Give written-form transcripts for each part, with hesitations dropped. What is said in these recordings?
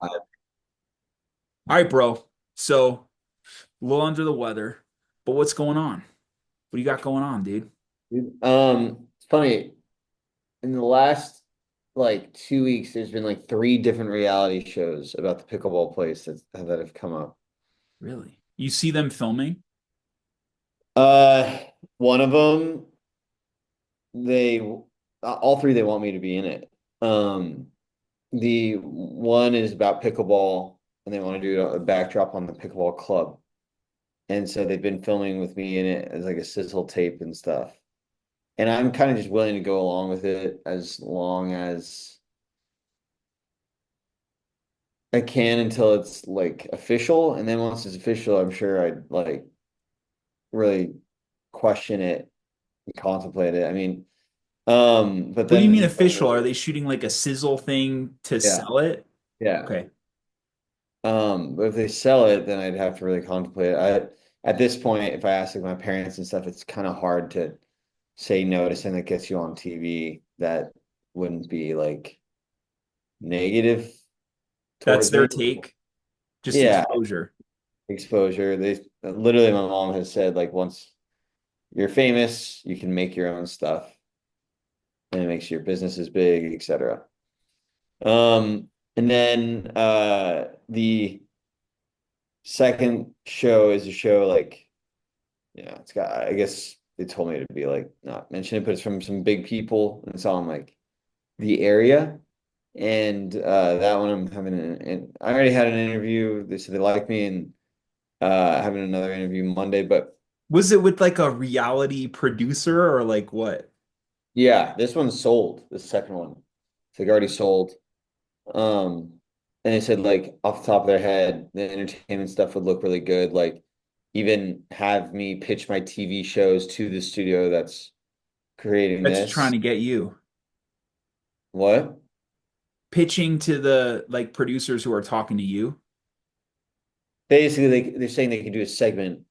All right, bro. So a little under the weather, but what's going on? What do you got going on, dude? It's funny. In the last like 2 weeks, there's been like three different reality shows about the pickleball place that have come up. Really? You see them filming? Uh, One of them, they all three they want me to be in it. Um, the one is about pickleball, and they want to do a backdrop on the pickleball club, and so they've been filming with me in it as like a sizzle tape and stuff. And I'm kind of just willing to go along with it as long as I can until it's like official. And then once it's official, I'm sure I'd like really question it and contemplate it. I mean, but What do you mean then official? Are they shooting like a sizzle thing to yeah, sell it? yeah. Okay. But if they sell it, then I'd have to really contemplate it. At this point, if I ask like my parents and stuff, it's kind of hard to say no to something that gets you on TV that wouldn't be like negative That's towards their me. take, just Yeah, exposure. exposure. They literally, my mom has said like once you're famous, you can make your own stuff and it makes your businesses big, etc. And then the second show is a show like, it's got, I guess they told me to be like not mention it, but it's from some big people and it's on like the area. And that one I'm having I already had an interview. They said they like me and having another interview Monday, but Was it with like a reality producer or like what? yeah, this one's sold, the second one. It's like already sold. Um, and they said like off the top of their head, the entertainment stuff would look really good. Like even have me pitch my TV shows to the studio that's creating That's trying this. to get you. What? Pitching to the like producers who are talking to you. Basically, they're saying they can do a segment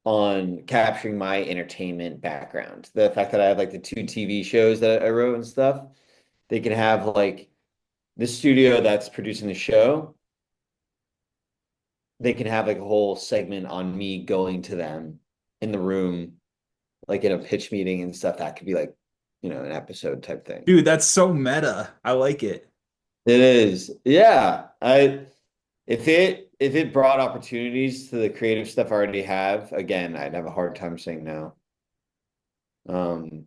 on capturing my entertainment background. The fact that I have like the two TV shows that I wrote and stuff, they can have like the studio that's producing the show, they can have like a whole segment on me going to them in the room, like in a pitch meeting and stuff. That could be like, an episode type thing. Dude, that's so meta. I like it. It is. Yeah. If it brought opportunities to the creative stuff I already have, again, I'd have a hard time saying no. Um,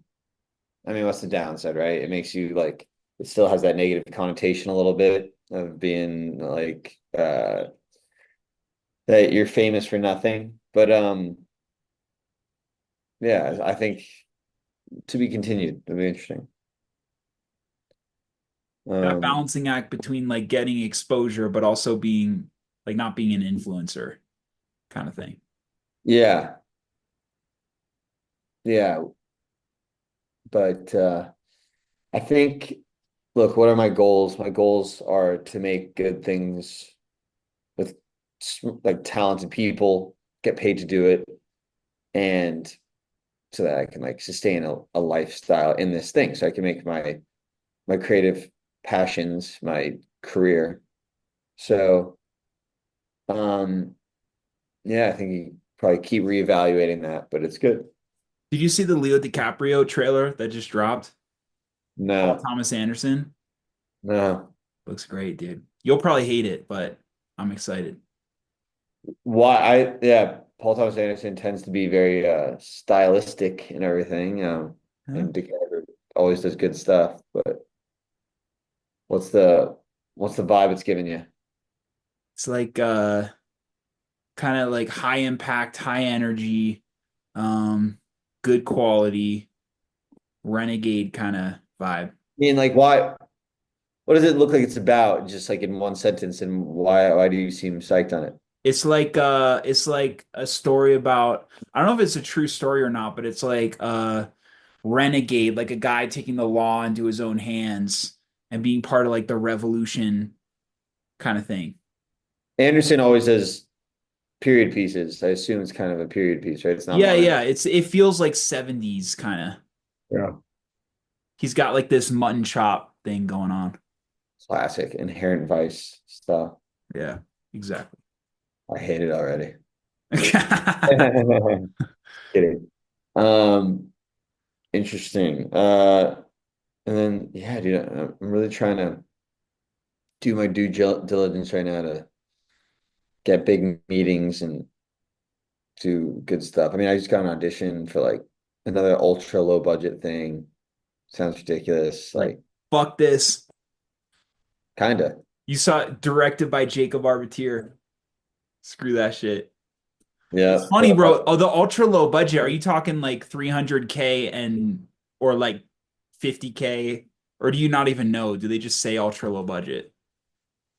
I mean, what's the downside, right? It makes you like it still has that negative connotation a little bit of being like that you're famous for nothing. But yeah, I think to be continued. It'll be interesting. That Um, balancing act between like getting exposure but also being like not being an influencer kind of thing. yeah, yeah, but I think, look, what are my goals? My goals are to make good things with like talented people, get paid to do it, and so that I can like sustain a lifestyle in this thing, so I can make my creative passions my career. So, um, yeah, I think you probably keep reevaluating that, but it's good. Did you see the Leo DiCaprio trailer that just dropped? Paul No, Thomas Anderson? no. Looks great, dude. You'll probably hate it, but I'm excited. Why yeah, Paul Thomas Anderson tends to be very stylistic and everything. Huh? And DiCaprio always does good stuff, but what's the what's the vibe it's giving you? It's like kind of like high impact, high energy, um, good quality, renegade kind of vibe. I mean, like what does it look like it's about, just like in one sentence, and why do you seem psyched on it? It's like a story about I don't know if it's a true story or not, but it's like renegade, like a guy taking the law into his own hands and being part of like the revolution kind of thing. Anderson always does period pieces. I assume it's kind of a period piece, right? It's not Yeah, modern. yeah, it feels like 70s kind of. Yeah. He's got like this mutton chop thing going on. Classic Inherent Vice stuff. Yeah, exactly. I hate it already. Kidding. Um, Interesting. And then yeah, dude, I'm really trying to do my diligence right now to get big meetings and do good stuff. I mean, I just got an audition for like another ultra low budget thing. Sounds ridiculous. Like, Like, fuck this. kinda. You saw it directed by Jacob Arbiteur. Screw that shit. It's Yeah. funny, bro. Oh, the ultra low budget. Are you talking like 300K and or like 50K? Or do you not even know? Do they just say ultra low budget?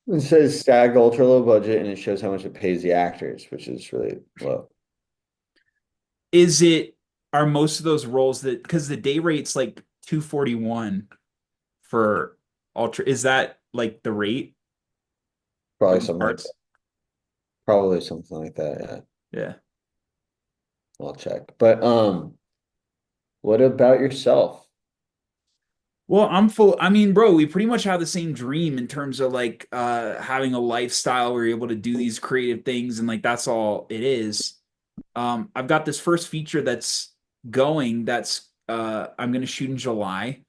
It says SAG ultra low budget and it shows how much it pays the actors, which is really low. Is it are most of those roles that because the day rate's like 241 for ultra, is that like the rate for Probably the something like that. parts? Probably something like that. Yeah. Yeah. I'll check. But what about yourself? Well, I'm full. I mean, bro, we pretty much have the same dream in terms of like having a lifestyle where you're able to do these creative things and like that's all it is. I've got this first feature that's going that's I'm gonna shoot in July.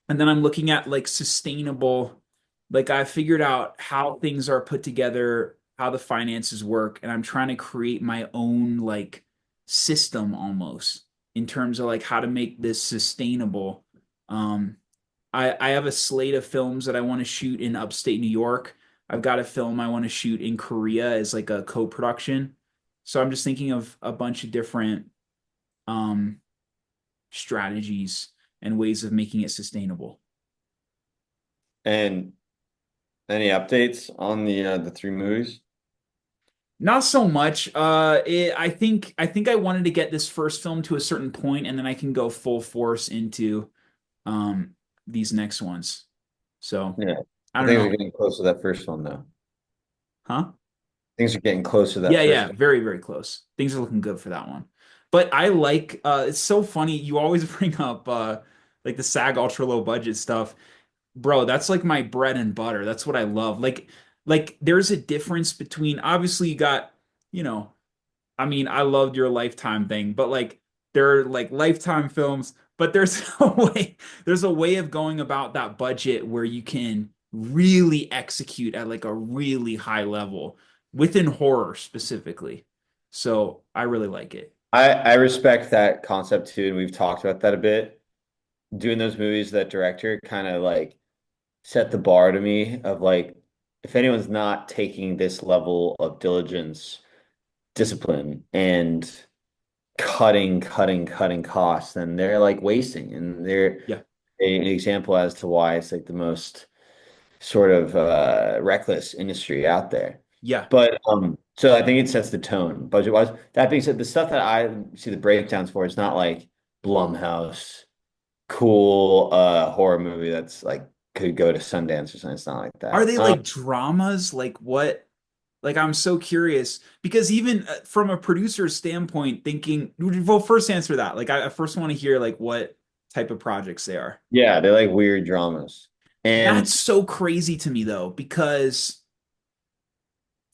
And then I'm looking at like sustainable, like I figured out how things are put together, how the finances work, and I'm trying to create my own like system almost in terms of like how to make this sustainable. Um, I have a slate of films that I want to shoot in upstate New York. I've got a film I want to shoot in Korea as like a co-production. So I'm just thinking of a bunch of different um strategies and ways of making it sustainable. And any updates on the three movies? Not so much. I think I wanted to get this first film to a certain point, and then I can go full force into um these next ones. So Yeah. I I don't think know, we're getting close to that first one though. huh? Things are getting close to that Yeah, first yeah, one. very, very close. Things are looking good for that one. But I like it's so funny. You always bring up like the SAG ultra low budget stuff. Bro, that's like my bread and butter. That's what I love. Like there's a difference between obviously you got, you know, I mean, I loved your Lifetime thing, but like there are like Lifetime films, but there's a way of going about that budget where you can really execute at like a really high level within horror specifically. So I really like it. I respect that concept too, and we've talked about that a bit. Doing those movies, that director kind of like set the bar to me of like, if anyone's not taking this level of diligence, discipline, and cutting costs, then they're like wasting, and they're Yeah. an example as to why it's like the most sort of reckless industry out there. Yeah. But so I think it sets the tone budget wise. That being said, the stuff that I see the breakdowns for is not like Blumhouse, cool horror movie that's like could go to Sundance or something. It's not like Are that. they like dramas? Like what? Like I'm so curious because even from a producer's standpoint, thinking, well, first answer that. Like I first want to hear like what type of projects they are. Yeah, they're like weird dramas. That's And so crazy to me though, because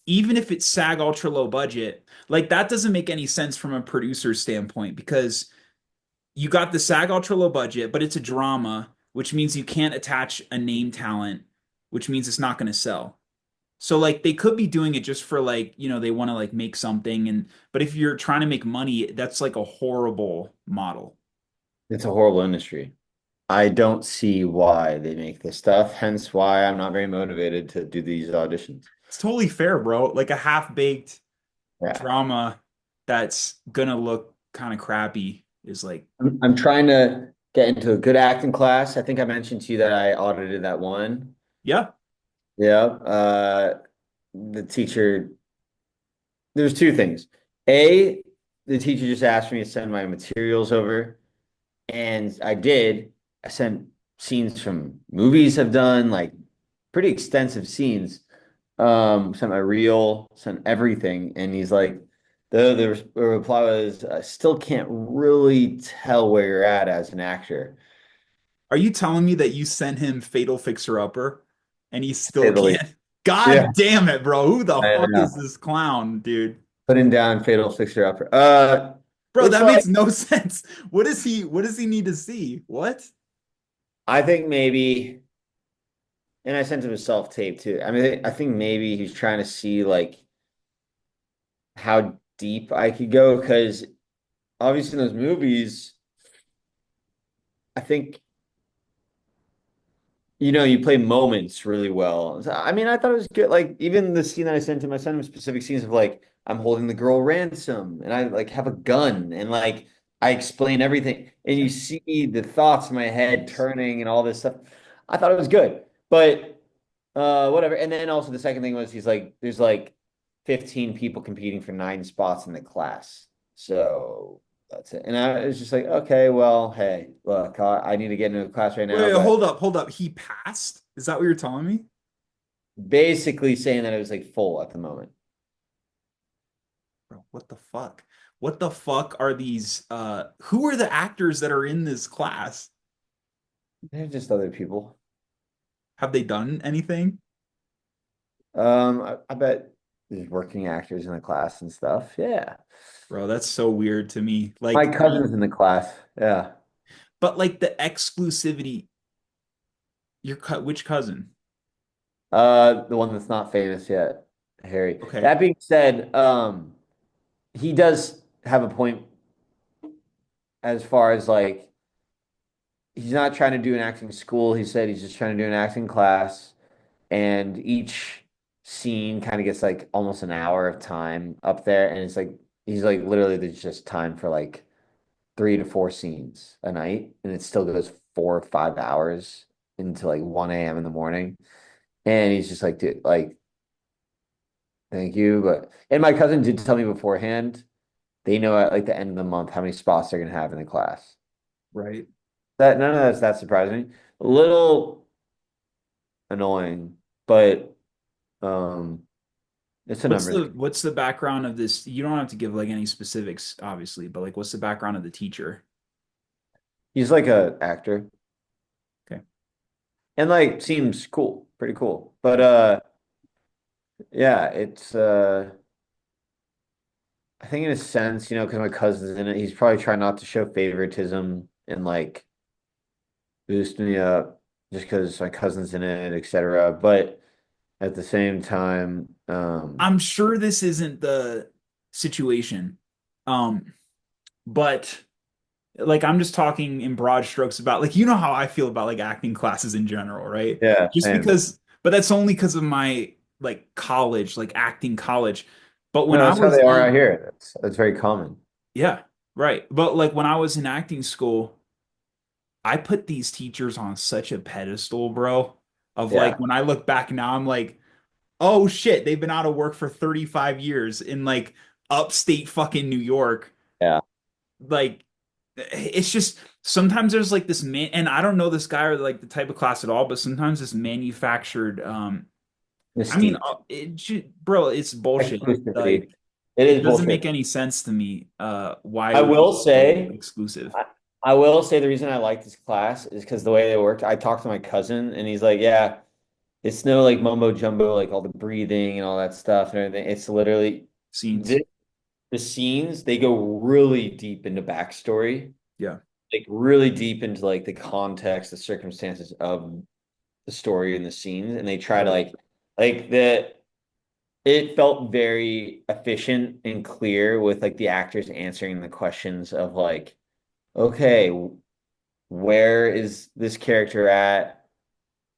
even if it's SAG ultra low budget, like that doesn't make any sense from a producer's standpoint because you got the SAG ultra low budget, but it's a drama, which means you can't attach a name talent, which means it's not going to sell. So like they could be doing it just for like, they want to like make something but if you're trying to make money, that's like a horrible model. it's a horrible industry. I don't see why they make this stuff, hence why I'm not very motivated to do these auditions. It's totally fair, bro. Like a half-baked Yeah. drama that's gonna look kind of crappy is like, I'm trying to get into a good acting class. I think I mentioned to you that I audited that one. yeah. Yeah. The teacher, there's two things. A, the teacher just asked me to send my materials over, and I did. I sent scenes from movies I've done, like pretty extensive scenes. Sent my reel, sent everything, and he's like, the reply was, I still can't really tell where you're at as an actor, Are you telling me that you sent him Fatal Fixer Upper and he to say still the least. can't? Yeah, God damn it, bro. Who the I fuck is know. this clown, dude? Putting down fatal fixer upper. Bro, It's that like makes no sense. What does he need to see? What? I think maybe, and I sent him a self tape too. I mean, I think maybe he's trying to see like how deep I could go because obviously in those movies, I think you play moments really well. So, I mean, I thought it was good. Like even the scene that I sent him specific scenes of like I'm holding the girl ransom and I like have a gun and like I explain everything and you see the thoughts in my head turning and all this stuff. I thought it was good. But whatever. And then also the second thing was he's like there's like 15 people competing for 9 spots in the class. So that's it. And I was just like, okay, well, hey, look, I need to get into a class right now, Wait, but hold up. He passed? Is that what you're telling me? basically saying that it was like full at the moment. Bro, what the fuck? What the fuck are these who are the actors that are in this class? They're just other people. Have they done anything? I bet there's working actors in the class and stuff. Yeah. Bro, that's so weird to me. My Like cousin's in the class. Yeah. but like the exclusivity, which cousin? The one that's not famous yet, Harry. Okay. That being said, he does have a point as far as like he's not trying to do an acting school. He said he's just trying to do an acting class, and each scene kind of gets like almost an hour of time up there, and it's like he's like literally there's just time for like 3 to 4 scenes a night, and it still goes 4 or 5 hours into like 1 a.m. in the morning. And he's just like, dude, like, thank you. And my cousin did tell me beforehand, they know at like the end of the month how many spots they're gonna have in the class. Right. That none of that's that surprising. A little annoying, but um it's a numbers game. What's the background of this? You don't have to give like any specifics, obviously, but like what's the background of the teacher? He's like a actor Okay. and like seems cool, pretty cool. But yeah, it's I think in a sense, because my cousin's in it, he's probably trying not to show favoritism and like boost me up just because my cousin's in it, etc. But at the same time, I'm sure this isn't the situation. Um, but like I'm just talking in broad strokes about like you know how I feel about like acting classes in general, right? yeah, Just same. because, but that's only because of my like college, like acting college. But when No, I that's how was they are out in, here. That's very common. yeah, right. But like when I was in acting school, I put these teachers on such a pedestal, bro. Of like Yeah, when I look back now, I'm like, oh shit, they've been out of work for 35 years in like upstate fucking New York. yeah. Like it's just sometimes there's like this man, and I don't know this guy or like the type of class at all, but sometimes this manufactured I mean Mystique, bro, it's bullshit. exclusivity. Like It it is doesn't make bullshit. any sense to me why it I would be will so say, exclusive. I, I will say the reason I like this class is because the way they worked. I talked to my cousin, and he's like, "Yeah, it's no like mumbo jumbo, like all the breathing and all that stuff and everything. It's literally Scenes. the, the scenes. They go really deep into backstory, Yeah, like really deep into like the context, the circumstances of the story and the scenes, and they try to right. like the. It felt very efficient and clear with like the actors answering the questions of like, okay, where is this character at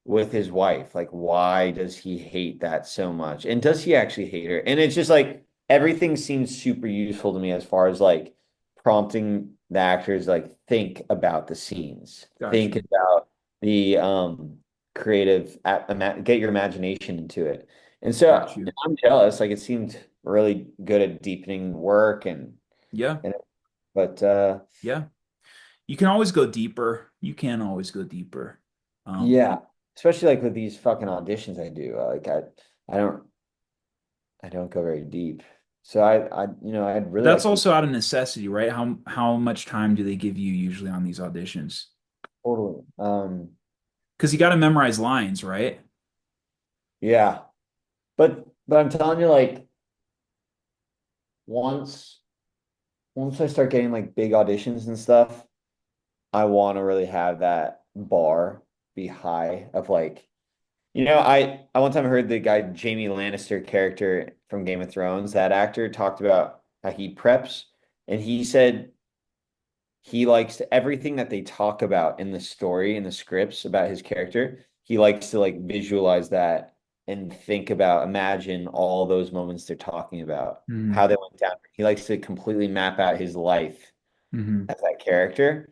with his wife? Like, why does he hate that so much? And does he actually hate her? And it's just like everything seems super useful to me as far as like prompting the actors like think about the scenes, Got think you. about the creative get your imagination into it. And so Got you. I'm jealous. Like it seemed really good at deepening work Yeah. and but Yeah. You can always go deeper. You can always go deeper. Um, yeah, especially like with these fucking auditions I do. Like I don't I don't go very deep. So I'd but really that's like to also out of necessity, right? How much time do they give you usually on these auditions? totally. Because you got to memorize lines, right? Yeah. but I'm telling you, like once once I start getting like big auditions and stuff, I want to really have that bar be high of like, I one time heard the guy Jamie Lannister character from Game of Thrones, that actor talked about how he preps, and he said he likes everything that they talk about in the story, in the scripts about his character. He likes to like visualize that and think about, imagine all those moments they're talking about, Hmm. how they went down. He likes to completely map out his life Hmm. as that character,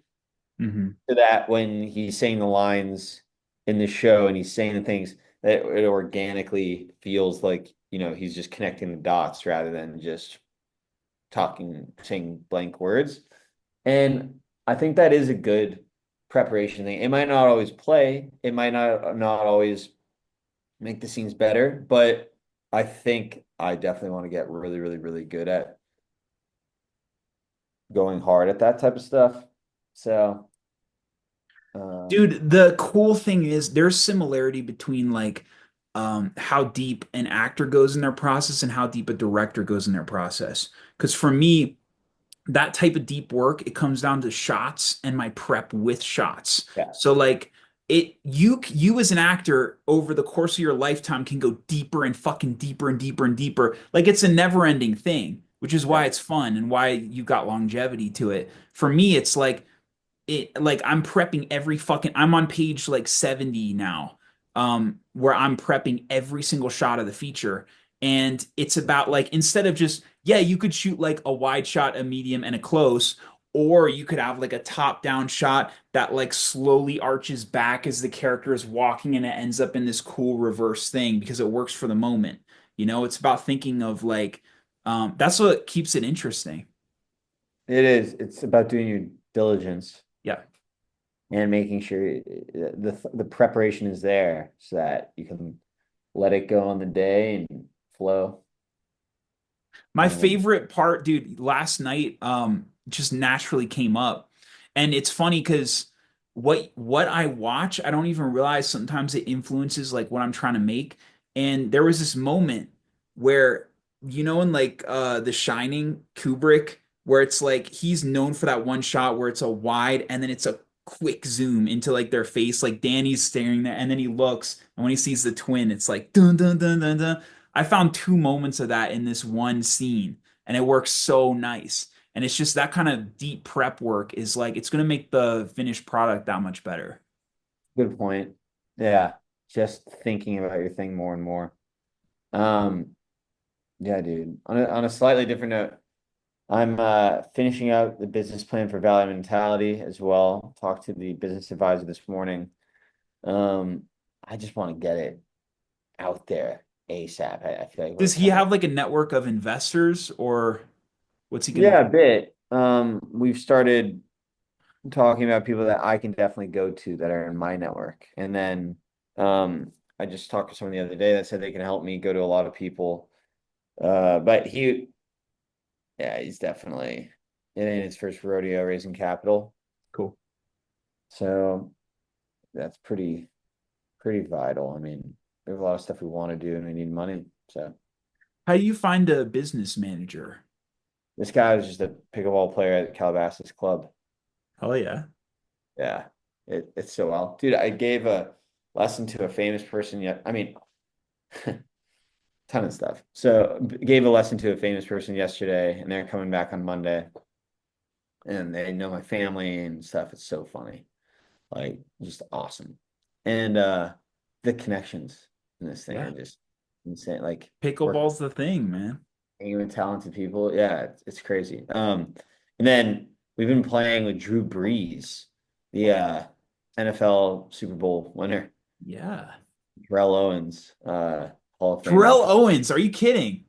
Hmm. so that when he's saying the lines in the show and he's saying the things, that it organically feels like, he's just connecting the dots rather than just saying blank words. And I think that is a good preparation thing. It might not always play, it might not always make the scenes better, but I think I definitely want to get really, really, really good at going hard at that type of stuff. So, um, Dude, the cool thing is there's similarity between like how deep an actor goes in their process and how deep a director goes in their process. Because for me, that type of deep work, it comes down to shots and my prep with shots. yeah, So like you as an actor over the course of your lifetime can go deeper and fucking deeper and deeper and deeper. Like it's a never-ending thing, which is why yeah, it's fun and why you got longevity to it. For me, it's like I'm prepping every fucking I'm on page like 70 now, where I'm prepping every single shot of the feature. And it's about like instead of just, yeah, you could shoot like a wide shot, a medium, and a close, or you could have like a top-down shot that like slowly arches back as the character is walking and it ends up in this cool reverse thing because it works for the moment. It's about thinking of like that's what keeps it interesting. it is. It's about doing your diligence Yeah. and making sure the preparation is there so that you can let it go on the day and flow. My Um, favorite part, dude, last night just naturally came up. And it's funny because what I watch, I don't even realize sometimes it influences like what I'm trying to make. And there was this moment where in like The Shining, Kubrick, where it's like he's known for that one shot where it's a wide and then it's a quick zoom into like their face, like Danny's staring there, and then he looks, and when he sees the twin, it's like dun dun dun dun dun. I found two moments of that in this one scene, and it works so nice. And it's just that kind of deep prep work is like it's going to make the finished product that much better. Good point. Yeah, just thinking about your thing more and more. Um, yeah, dude. On a slightly different note, I'm finishing out the business plan for Valley Mentality as well. Talked to the business advisor this morning. Um, I just want to get it out there ASAP. I feel like we're Does he kind of, have like a network of investors or what's he gonna yeah, a bit. We've started talking about people that I can definitely go to that are in my network. And then I just talked to someone the other day that said they can help me go to a lot of people. But yeah, he's definitely in his first rodeo raising capital. cool? So that's pretty vital. I mean, we have a lot of stuff we want to do and we need money. So How do you find a business manager? this guy was just a pickleball player at Calabasas Club. Hell yeah. Yeah, it's so well. Dude, I gave a lesson to a famous person yet. I mean, ton of stuff. So gave a lesson to a famous person yesterday, and they're coming back on Monday, and they know my family and stuff. It's so funny, like just awesome. And the connections in this thing Yeah. are just insane. Like working Pickleball's the thing, man. with talented people, yeah, it's crazy. And then we've been playing with Drew Brees, the NFL Super Bowl winner, Yeah. Terrell Owens, Hall of Fame Terrell offense. Owens, are you kidding?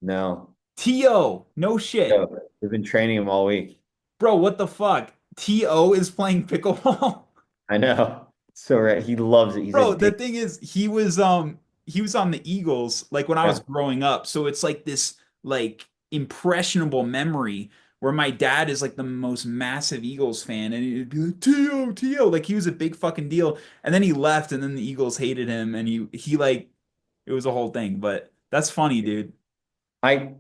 No, T.O. No shit. no, we've been training him all week. Bro, what the fuck? T.O. is playing pickleball? I know. So right. He loves it. He's Bro, the addicted. thing is, he was on the Eagles like when I was Yeah. growing up. So it's like this like impressionable memory where my dad is like the most massive Eagles fan and he'd be like T.O. T.O. like he was a big fucking deal. And then he left and then the Eagles hated him and he like It was a whole thing, but that's funny, dude.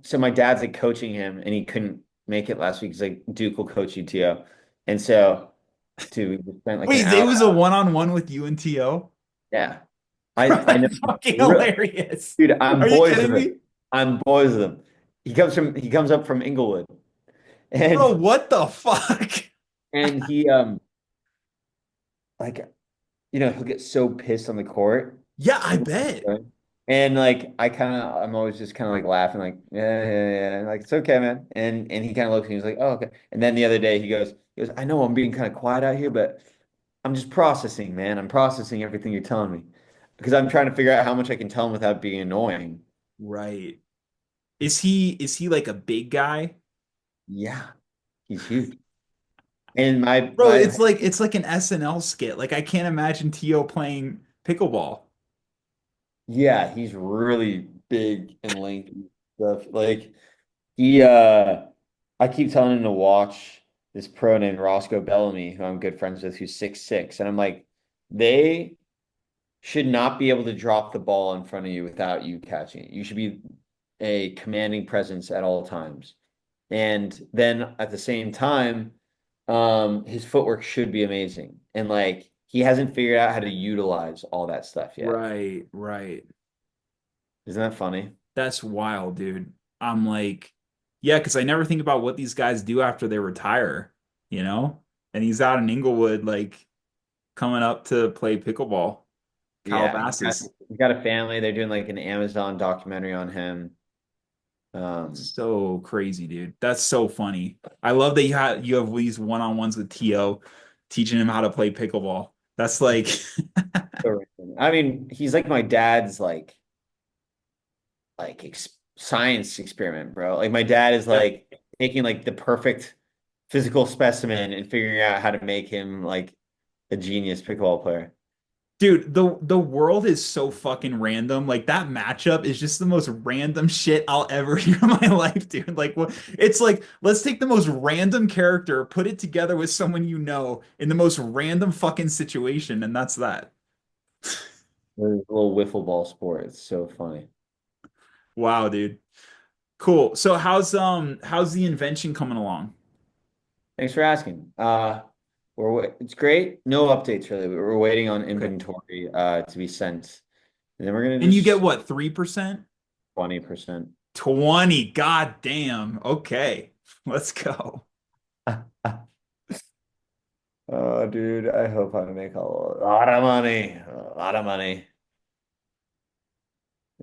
So my dad's like coaching him and he couldn't make it last week. He's like, Duke will coach you, Tio. And so, dude, we just spent like an Wait, it hour. was a one-on-one with you and T.O.? Yeah. Bro, I know. that's fucking hilarious. Dude, I'm Are you boys with kidding him. me? I'm boys with him. He comes up from Inglewood. Bro, And what the fuck? he like he'll get so pissed on the court. Yeah, I bet. And like I'm always just kind of like laughing, like, yeah, yeah, yeah. Like, it's okay, man. And he kind of looks and he's like, oh, okay. And then the other day he goes, I know I'm being kind of quiet out here, but I'm just processing, man. I'm processing everything you're telling me. Because I'm trying to figure out how much I can tell him without being annoying. Right. Is he like a big guy? Yeah, he's huge. And my Bro, my it's like an SNL skit. Like I can't imagine T.O. playing pickleball. yeah, he's really big and lanky stuff. Like he I keep telling him to watch this pro named Roscoe Bellamy, who I'm good friends with, who's 6'6". And I'm like, they should not be able to drop the ball in front of you without you catching it. You should be a commanding presence at all times. And then at the same time, his footwork should be amazing. And like he hasn't figured out how to utilize all that stuff yet. Right, right. Isn't that funny? That's wild, dude. I'm like, yeah, because I never think about what these guys do after they retire, you know? And he's out in Inglewood, like coming up to play pickleball. Yeah, Calabasas. he's got a family. They're doing like an Amazon documentary on him. So crazy, dude. That's so funny. I love that you have these one-on-ones with T.O. teaching him how to play pickleball. That's like So random. I mean, he's like my dad's like ex science experiment, bro. Like my dad is yeah. like taking like the perfect physical specimen and figuring out how to make him like a genius pickleball player. Dude, the world is so fucking random. Like that matchup is just the most random shit I'll ever hear in my life, dude. Like what it's like, let's take the most random character, put it together with someone you know in the most random fucking situation, and that's that. It's a little wiffle ball sport. It's so funny. Wow, dude. Cool. So how's the invention coming along? Thanks for asking. It's great. No updates really. We're waiting on Okay. inventory to be sent. And then we're gonna And you get just what, 3%? 20%. 20. God damn. Okay. Let's go. Oh, dude, I hope I make a lot of money. A lot of money.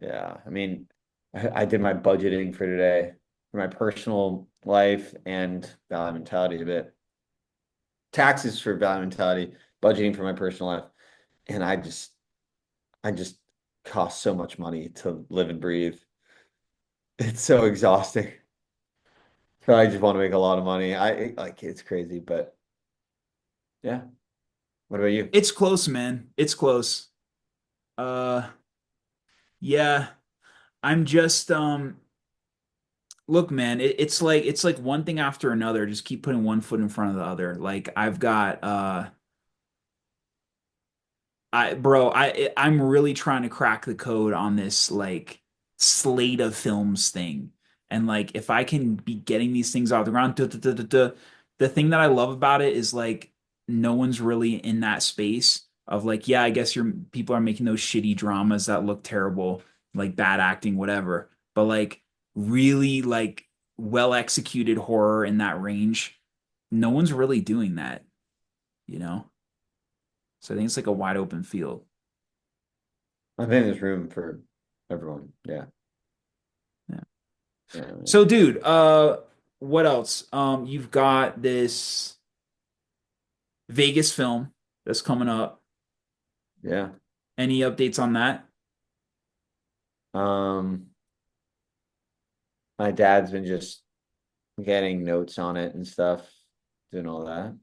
Yeah, I mean, I did my budgeting for today, for my personal life and value mentality a bit. Taxes for value mentality, budgeting for my personal life. And I just cost so much money to live and breathe. It's so exhausting. So I just want to make a lot of money. I like it's crazy, but yeah. What about you? It's close, man. It's close. Uh yeah. I'm just look, man, it's like one thing after another. Just keep putting one foot in front of the other. Like I've got I'm really trying to crack the code on this like slate of films thing. And like if I can be getting these things off the ground, the thing that I love about it is like no one's really in that space of like, yeah, I guess your people are making those shitty dramas that look terrible, like bad acting, whatever. But like really like well executed horror in that range, no one's really doing that, you know? So I think it's like a wide open field. I think there's room for everyone. Yeah. Yeah. Yeah. So, dude, what else? You've got this Vegas film that's coming up. Yeah. Any updates on that? Um, my dad's been just getting notes on it and stuff, doing all that.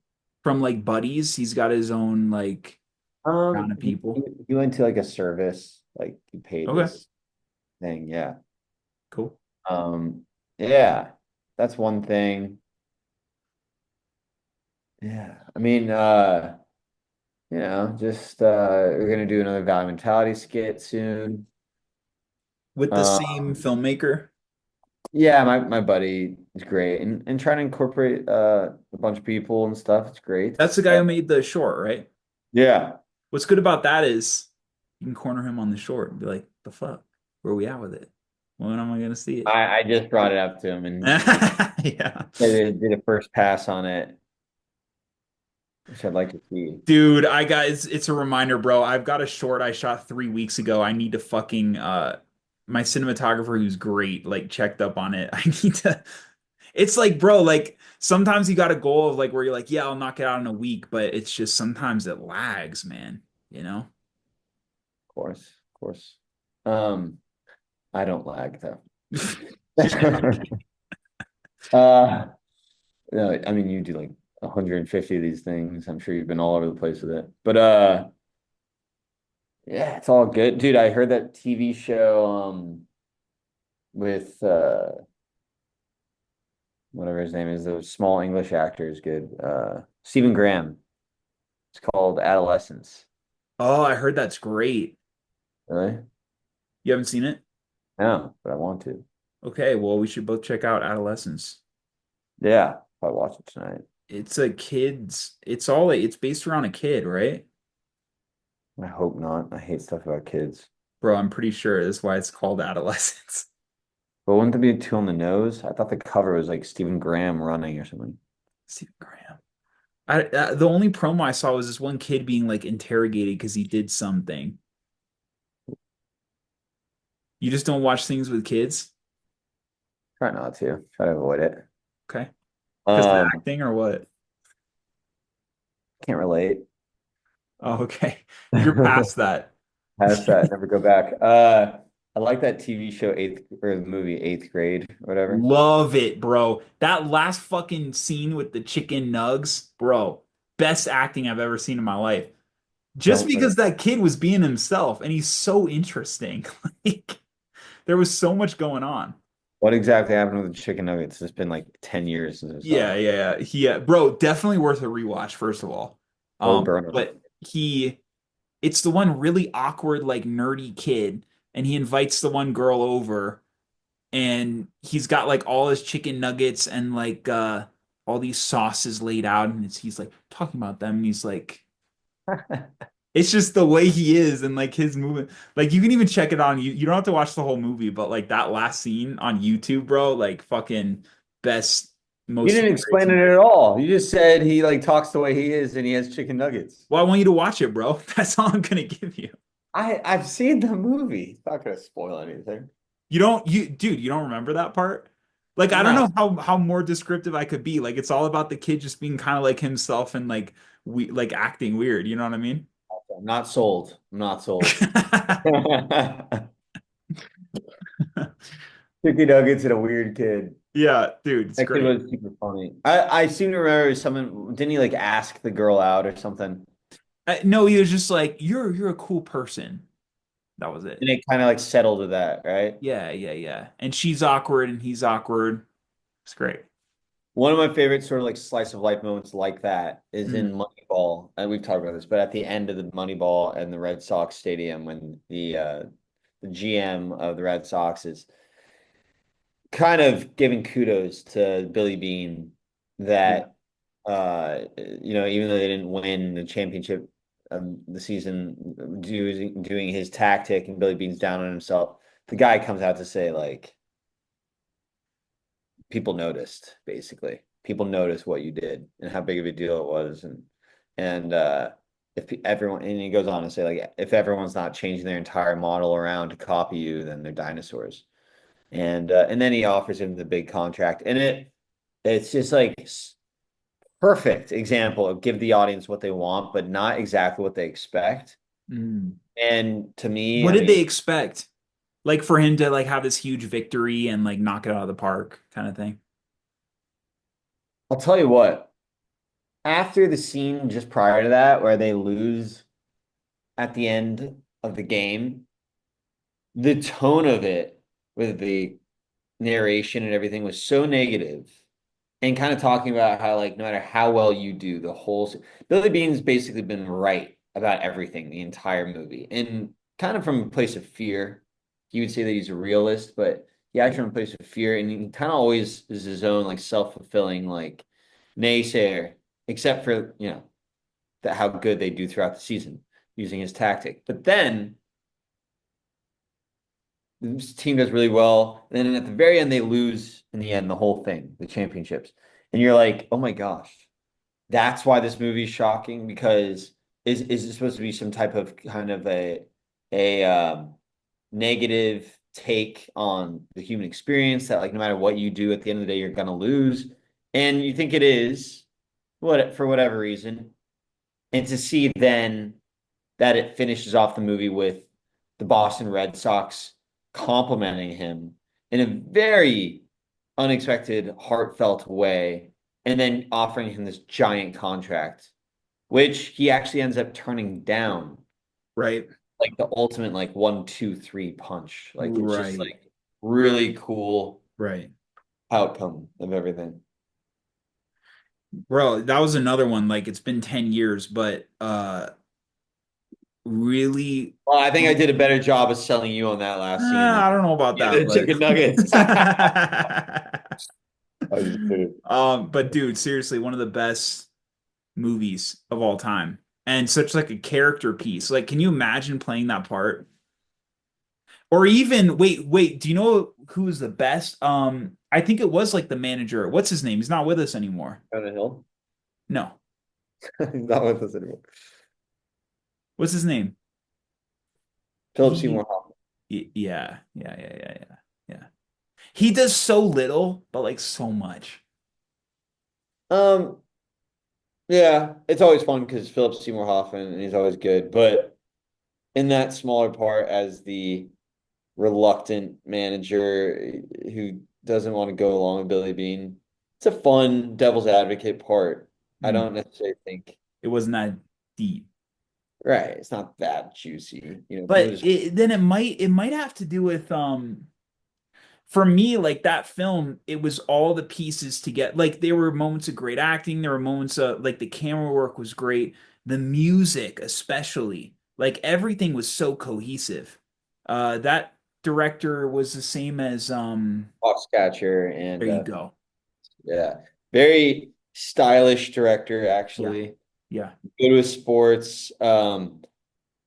From like buddies, he's got his own like round of He, people. he went to like a service, like he paid Okay, this thing. Yeah. cool. Um, yeah, that's one thing. Yeah. I mean, just we're gonna do another value mentality skit soon. with the same Um, filmmaker. yeah, my buddy is great, and trying to incorporate a bunch of people and stuff. It's great. That's the guy who made the short, right? Yeah, What's good about that is you can corner him on the short and be like, "The fuck? Where are we at with it? When am I gonna see it?" I just brought it up to him, and Yeah. they did a first pass on it, which I'd like to see. Dude, I got it's a reminder, bro. I've got a short I shot 3 weeks ago. I need to fucking my cinematographer who's great, like checked up on it. I need to it's like, bro, like sometimes you got a goal of like where you're like, yeah, I'll knock it out in a week, but it's just sometimes it lags, man, you know? Of course, of course. I don't lag though. Uh, no, I mean you do like 150 of these things. I'm sure you've been all over the place with it. But yeah, it's all good. Dude, I heard that TV show with whatever his name is, those small English actors good. Stephen Graham. It's called Adolescence. Oh, I heard that's great. Really? You haven't seen it? No, but I want to. Okay, well, we should both check out Adolescence. Yeah, I'll watch it tonight. It's a kid's, it's based around a kid, right? I hope not. I hate stuff about kids. Bro, I'm pretty sure that's why it's called Adolescence. But wouldn't it be too on the nose? I thought the cover was like Stephen Graham running or something. Stephen Graham. The only promo I saw was this one kid being like interrogated because he did something. You just don't watch things with kids? Try not to. Try to avoid it. Okay. Because of the Um, acting or what? can't relate. Oh, okay. You're past that. Past that, never go back. I like that TV show eighth or the movie Eighth Grade, whatever. Love it, bro. That last fucking scene with the chicken nugs, bro. Best acting I've ever seen in my life. Just Don't know. because that kid was being himself and he's so interesting. Like there was so much going on. What exactly happened with the chicken nuggets? It's been like 10 years since I saw Yeah, it. yeah, yeah. Bro, definitely worth a rewatch, first of all. Slow burner. But it's the one really awkward, like nerdy kid, and he invites the one girl over, and he's got like all his chicken nuggets and like all these sauces laid out, and he's like talking about them, and he's like, it's just the way he is and like his movement. Like you can even check it on you don't have to watch the whole movie, but like that last scene on YouTube, bro, like fucking best, You most didn't explain it hilarious. at all. You just said he like talks the way he is and he has chicken nuggets. Well, I want you to watch it, bro. That's all I'm gonna give you. I've seen the movie. It's not gonna spoil anything. You don't you dude, you don't remember that part? Like I don't No, know how more descriptive I could be. Like it's all about the kid just being kind of like himself and like we like acting weird, you know what I mean? I'm not sold. I'm not sold. Chicken nuggets and a weird kid. Yeah, dude, it's That kid great. was super funny. I seem to remember someone didn't he like ask the girl out or something? No, he was just like, you're a cool person. That was it. And it kind of like settled to that, right? Yeah, yeah, yeah. And she's awkward and he's awkward. It's great. One of my favorite sort of like slice of life moments like that is in Mm. Moneyball, and we've talked about this, but at the end of the Moneyball and the Red Sox stadium when the GM of the Red Sox is kind of giving kudos to Billy Beane Yeah. that even though they didn't win the championship of the season doing his tactic and Billy Beane's down on himself, the guy comes out to say like people noticed, basically. People noticed what you did and how big of a deal it was. And if everyone, and he goes on to say, like, if everyone's not changing their entire model around to copy you, then they're dinosaurs. And then he offers him the big contract. And it's just like perfect example of give the audience what they want, but not exactly what they expect. Mm. And to me, What I did they mean, expect? Like for him to like have this huge victory and like knock it out of the park kind of thing. I'll tell you what, after the scene just prior to that, where they lose at the end of the game, the tone of it with the narration and everything was so negative and kind of talking about how like no matter how well you do the Billy Beane's basically been right about everything the entire movie and kind of from a place of fear he would say that he's a realist, but he acts from a place of fear, and he kind of always is his own like self-fulfilling like naysayer, except for that how good they do throughout the season using his tactic. But then this team does really well. And then at the very end, they lose in the end, the whole thing, the championships. And you're like, oh my gosh, that's why this movie is shocking because is it supposed to be some type of kind of a negative take on the human experience that like no matter what you do at the end of the day, you're gonna lose. And you think it is, what for whatever reason. And to see then that it finishes off the movie with the Boston Red Sox complimenting him in a very unexpected, heartfelt way, and then offering him this giant contract, which he actually ends up turning down. Right. Like the ultimate, like 1, 2, 3 punch. Like it's just Right. like really cool Right. outcome of everything. Bro, that was another one. Like it's been 10 years, but really Well, I think I did a better job of selling you on that last scene than I don't know about that, the but chicken nuggets. I was just kidding. but dude, seriously, one of the best movies of all time. And such like a character piece. Like, can you imagine playing that part? Or even wait, do you know who is the best? I think it was like the manager. What's his name? He's not with us anymore. Jonah Hill. No. He's not with us anymore. What's his name? Philip Seymour He Hoffman. yeah. He does so little, but like so much. Um, yeah, it's always fun because Philip Seymour Hoffman and he's always good. But in that smaller part as the reluctant manager who doesn't want to go along with Billy Bean, it's a fun devil's advocate part. I Mm, don't necessarily think it wasn't that deep. right. It's not that juicy. People But just then it might have to do with for me, like that film, it was all the pieces to get like there were moments of great acting, there were moments of like the camera work was great, the music especially, like everything was so cohesive. That director was the same as Foxcatcher there and you go. yeah, very stylish director Yeah, actually. yeah. Good with sports. And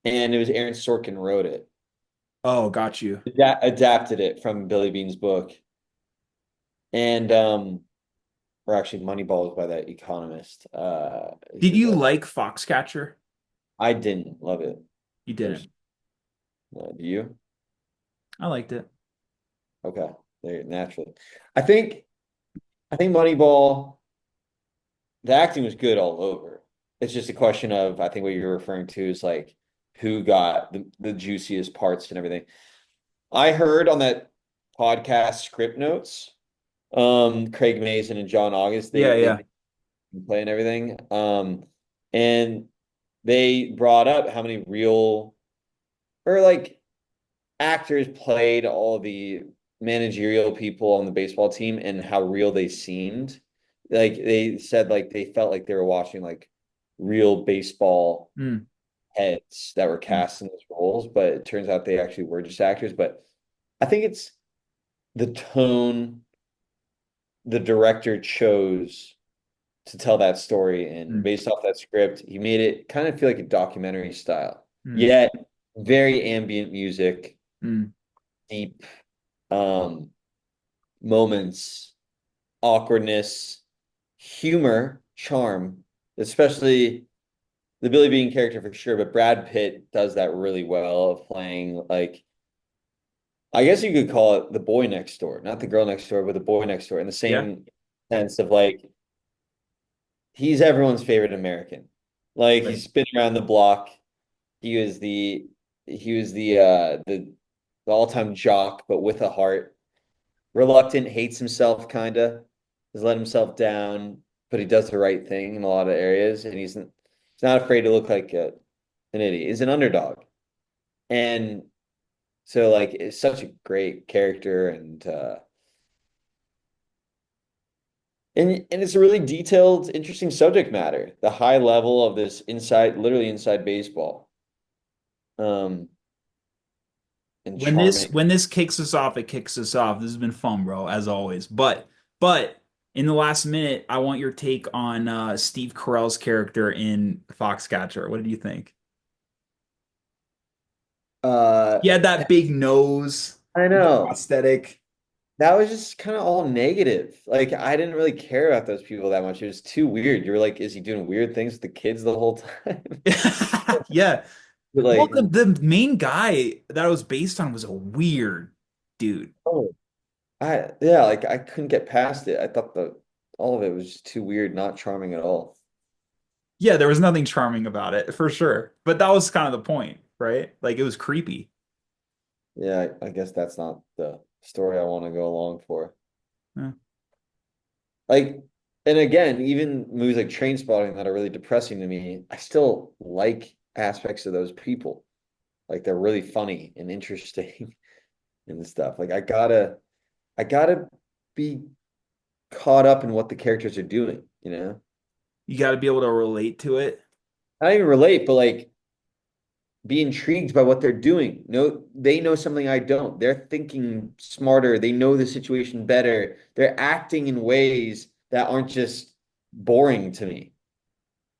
it was Aaron Sorkin wrote it. Oh, got you. Adapted it from Billy Bean's book. And or actually Moneyball is by that economist. Did Who you does like Foxcatcher? I didn't love it. You There's didn't. do you? I liked it. Okay. There naturally. I think I think Moneyball, the acting was good all over. It's just a question of I think what you're referring to is like who got the juiciest parts and everything. I heard on that podcast Script Notes, Craig Mazin and John August, Yeah, they yeah. play and everything. And they brought up how many real or like actors played all the managerial people on the baseball team and how real they seemed. Like they said like they felt like they were watching like real baseball Mm, heads that were mm, cast in those roles, but it turns out they actually were just actors. But I think it's the tone the director chose to tell that story, and mm, based off that script, he made it kind of feel like a documentary style. mm, Yet very ambient music, mm. deep um moments, awkwardness, humor, charm, especially the Billy Bean character for sure, but Brad Pitt does that really well of playing like I guess you could call it the boy next door, not the girl next door, but the boy next door in the Yeah. same sense of like he's everyone's favorite American. Like Right. he's been around the block. He was the the all-time jock, but with a heart. Reluctant, hates himself kinda, has let himself down, but he does the right thing in a lot of areas, and he's not afraid to look like an idiot. He's an underdog. And so like it's such a great character and it's a really detailed, interesting subject matter. The high level of this inside, literally inside baseball. Um, and When this charming. when this kicks us off, it kicks us off. This has been fun, bro, as always. But in the last minute, I want your take on Steve Carell's character in Foxcatcher. What did you think? Uh, He had that big nose, I the know. prosthetic. That was just kind of all negative. Like I didn't really care about those people that much. It was too weird. You were like, is he doing weird things with the kids the whole time? Yeah. But Well, like, the main guy that it was based on was a weird dude. oh, yeah, like I couldn't get past it. I thought the all of it was just too weird, not charming at all. Yeah, there was nothing charming about it for sure. But that was kind of the point, right? Like it was creepy. Yeah, I guess that's not the story I want to go along for. Yeah. Like, and again, even movies like Trainspotting that are really depressing to me, I still like aspects of those people. Like they're really funny and interesting and stuff. Like I gotta be caught up in what the characters are doing, you know? You got to be able to relate to it. I don't even relate, but like be intrigued by what they're doing. No, they know something I don't. They're thinking smarter. They know the situation better. They're acting in ways that aren't just boring to me.